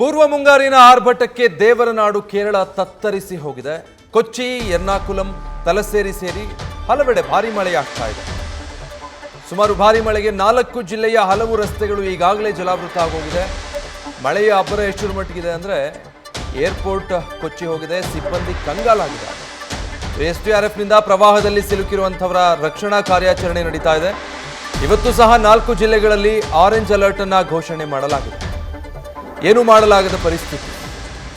ಪೂರ್ವ ಮುಂಗಾರಿನ ಆರ್ಭಟಕ್ಕೆ ದೇವರ ನಾಡು ಕೇರಳ ತತ್ತರಿಸಿ ಹೋಗಿದೆ. ಕೊಚ್ಚಿ, ಎರ್ನಾಕುಲಂ, ತಲಸೇರಿ ಸೇರಿ ಹಲವೆಡೆ ಭಾರಿ ಮಳೆಯಾಗ್ತಾ ಇದೆ. ಸುಮಾರು ಭಾರಿ ಮಳೆಗೆ 4 ಜಿಲ್ಲೆಯ ಹಲವು ರಸ್ತೆಗಳು ಈಗಾಗಲೇ ಜಲಾವೃತ ಆಗೋಗಿದೆ. ಮಳೆಯ ಅಬ್ಬರ ಎಷ್ಟರ ಮಟ್ಟಿಗಿದೆ ಅಂದರೆ ಏರ್ಪೋರ್ಟ್ ಕೊಚ್ಚಿ ಹೋಗಿದೆ, ಸಿಬ್ಬಂದಿ ಕಂಗಾಲಾಗಿದೆ. SDRFನಿಂದ ಪ್ರವಾಹದಲ್ಲಿ ಸಿಲುಕಿರುವಂಥವರ ರಕ್ಷಣಾ ಕಾರ್ಯಾಚರಣೆ ನಡೀತಾ ಇದೆ. ಇವತ್ತು ಸಹ 4 ಜಿಲ್ಲೆಗಳಲ್ಲಿ ಆರೆಂಜ್ ಅಲರ್ಟ್ ಅನ್ನು ಘೋಷಣೆ ಮಾಡಲಾಗಿದೆ. ಏನು ಮಾಡಲಾಗದ ಪರಿಸ್ಥಿತಿ.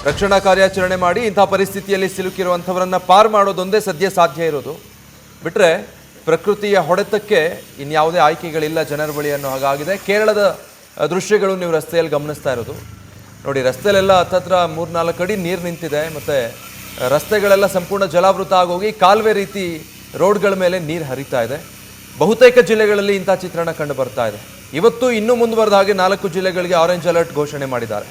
ರಕ್ಷಣಾ ಕಾರ್ಯಾಚರಣೆ ಮಾಡಿ ಇಂತಹ ಪರಿಸ್ಥಿತಿಯಲ್ಲಿ ಸಿಲುಕಿರುವಂಥವರನ್ನು ಪಾರು ಮಾಡೋದೊಂದೇ ಸದ್ಯ ಸಾಧ್ಯ ಇರೋದು. ಬಿಟ್ಟರೆ ಪ್ರಕೃತಿಯ ಹೊಡೆತಕ್ಕೆ ಇನ್ಯಾವುದೇ ಆಯ್ಕೆಗಳಿಲ್ಲ ಜನರ ಬಳಿ ಅನ್ನೋ ಹಾಗಾಗಿದೆ. ಕೇರಳದ ದೃಶ್ಯಗಳು ನೀವು ರಸ್ತೆಯಲ್ಲಿ ಗಮನಿಸ್ತಾ ಇರೋದು ನೋಡಿ. ರಸ್ತೆಯಲ್ಲೆಲ್ಲ ಹತ್ತತ್ರ 3-4 ಅಡಿ ನೀರು ನಿಂತಿದೆ. ಮತ್ತು ರಸ್ತೆಗಳೆಲ್ಲ ಸಂಪೂರ್ಣ ಜಲಾವೃತ ಆಗೋಗಿ ಕಾಲುವೆ ರೀತಿ ರೋಡ್ಗಳ ಮೇಲೆ ನೀರು ಹರಿತಾ ಇದೆ. ಬಹುತೇಕ ಜಿಲ್ಲೆಗಳಲ್ಲಿ ಇಂಥ ಚಿತ್ರಣ ಕಂಡು ಬರ್ತಾ ಇದೆ. ಇವತ್ತು ಇನ್ನೂ ಮುಂದುವರೆದ ಹಾಗೆ 4 ಜಿಲ್ಲೆಗಳಿಗೆ ಆರೆಂಜ್ ಅಲರ್ಟ್ ಘೋಷಣೆ ಮಾಡಿದ್ದಾರೆ.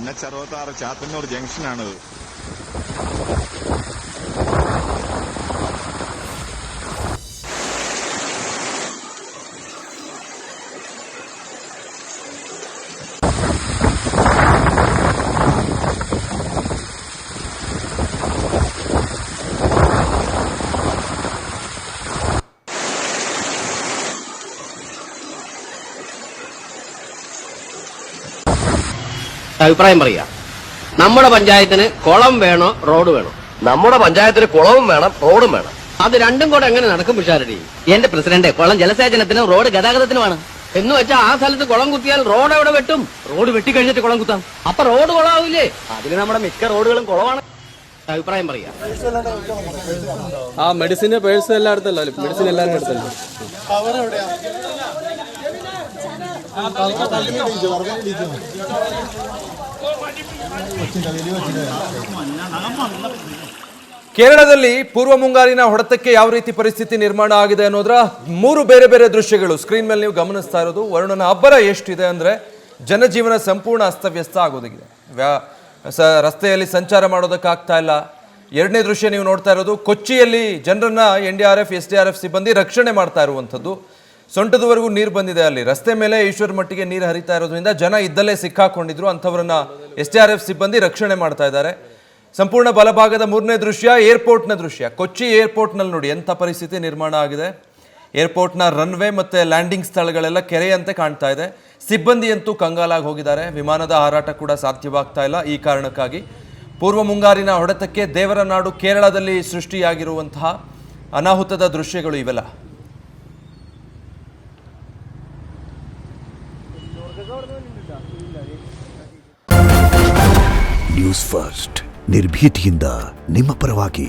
NH66 ചാത്തന്നൂർ ജംഗ്ഷനാണിത്. അഭിപ്രായം പറയാ. നമ്മുടെ പഞ്ചായത്തിന് കുളം വേണോ റോഡ് വേണോ? നമ്മുടെ പഞ്ചായത്തിന് കുളവും വേണം റോഡും വേണം. അത് രണ്ടും കൂടെ എങ്ങനെ നടക്കും പിഷാരടി? എന്റെ പ്രസിഡന്റ്, കുളം ജലസേചനത്തിനും റോഡ് ഗതാഗതത്തിനുമാണ് എന്ന് വെച്ചാൽ ആ സ്ഥലത്ത് കുളം കുത്തിയാൽ റോഡ് എവിടെ വെട്ടും? റോഡ് വെട്ടിക്കഴിഞ്ഞിട്ട് കുളം കുത്താം. അപ്പൊ റോഡ് കുളമാവില്ലേ? അതിന് നമ്മുടെ മിക്ക റോഡുകളും കുളമാണ്. അഭിപ്രായം പറയാ. ആ മെഡിസിന് പേഴ്സ് എല്ലാം എടുത്തല്ലോ, മെഡിസിൻ എല്ലാവരും എടുത്തല്ലോ. ಕೇರಳದಲ್ಲಿ ಪೂರ್ವ ಮುಂಗಾರಿನ ಹೊಡೆತಕ್ಕೆ ಯಾವ ರೀತಿ ಪರಿಸ್ಥಿತಿ ನಿರ್ಮಾಣ ಆಗಿದೆ ಅನ್ನೋದರ 3 ಬೇರೆ ಬೇರೆ ದೃಶ್ಯಗಳು ಸ್ಕ್ರೀನ್ ಮೇಲೆ ನೀವು ಗಮನಿಸ್ತಾ ಇರೋದು. ವರುಣನ ಅಬ್ಬರ ಎಷ್ಟಿದೆ ಅಂದರೆ ಜನಜೀವನ ಸಂಪೂರ್ಣ ಅಸ್ತವ್ಯಸ್ತ ಆಗೋದಿದೆ. ರಸ್ತೆಯಲ್ಲಿ ಸಂಚಾರ ಮಾಡೋದಕ್ಕಾಗ್ತಾ ಇಲ್ಲ. ಎರಡನೇ ದೃಶ್ಯ ನೀವು ನೋಡ್ತಾ ಇರೋದು ಕೊಚ್ಚಿಯಲ್ಲಿ ಜನರನ್ನ NDRF SDRF ಸಿಬ್ಬಂದಿ ರಕ್ಷಣೆ ಮಾಡ್ತಾ ಇರುವಂಥದ್ದು. ಸೊಂಟದವರೆಗೂ ನೀರು ಬಂದಿದೆ. ಅಲ್ಲಿ ರಸ್ತೆ ಮೇಲೆ ಈಶ್ವರ ಮಟ್ಟಿಗೆ ನೀರು ಹರಿತಾ ಇರೋದ್ರಿಂದ ಜನ ಇದ್ದಲ್ಲೇ ಸಿಕ್ಕಾಕೊಂಡಿದ್ರು. ಅಂಥವ್ರನ್ನ SDRF ಸಿಬ್ಬಂದಿ ರಕ್ಷಣೆ ಮಾಡ್ತಾ ಇದ್ದಾರೆ. ಸಂಪೂರ್ಣ ಬಲಭಾಗದ 3ನೇ ದೃಶ್ಯ ಏರ್ಪೋರ್ಟ್ನ ದೃಶ್ಯ. ಕೊಚ್ಚಿ ಏರ್ಪೋರ್ಟ್ನಲ್ಲಿ ನೋಡಿ ಎಂಥ ಪರಿಸ್ಥಿತಿ ನಿರ್ಮಾಣ ಆಗಿದೆ. ಏರ್ಪೋರ್ಟ್ನ ರನ್ವೇ ಮತ್ತು ಲ್ಯಾಂಡಿಂಗ್ ಸ್ಥಳಗಳೆಲ್ಲ ಕೆರೆಯಂತೆ ಕಾಣ್ತಾ ಇದೆ. ಸಿಬ್ಬಂದಿಯಂತೂ ಕಂಗಾಲಾಗಿ ಹೋಗಿದ್ದಾರೆ. ವಿಮಾನದ ಹಾರಾಟ ಕೂಡ ಸಾಧ್ಯವಾಗ್ತಾ ಇಲ್ಲ. ಈ ಕಾರಣಕ್ಕಾಗಿ ಪೂರ್ವ ಮುಂಗಾರಿನ ಹೊಡೆತಕ್ಕೆ ದೇವರ ನಾಡು ಕೇರಳದಲ್ಲಿ ಸೃಷ್ಟಿಯಾಗಿರುವಂತಹ ಅನಾಹುತದ ದೃಶ್ಯಗಳು ಇವೆಲ್ಲ. ನ್ಯೂಸ್ ಫಸ್ಟ್ ನಿರ್ಭೀತಿಯಿಂದ ನಿಮ್ಮ ಪರವಾಗಿ.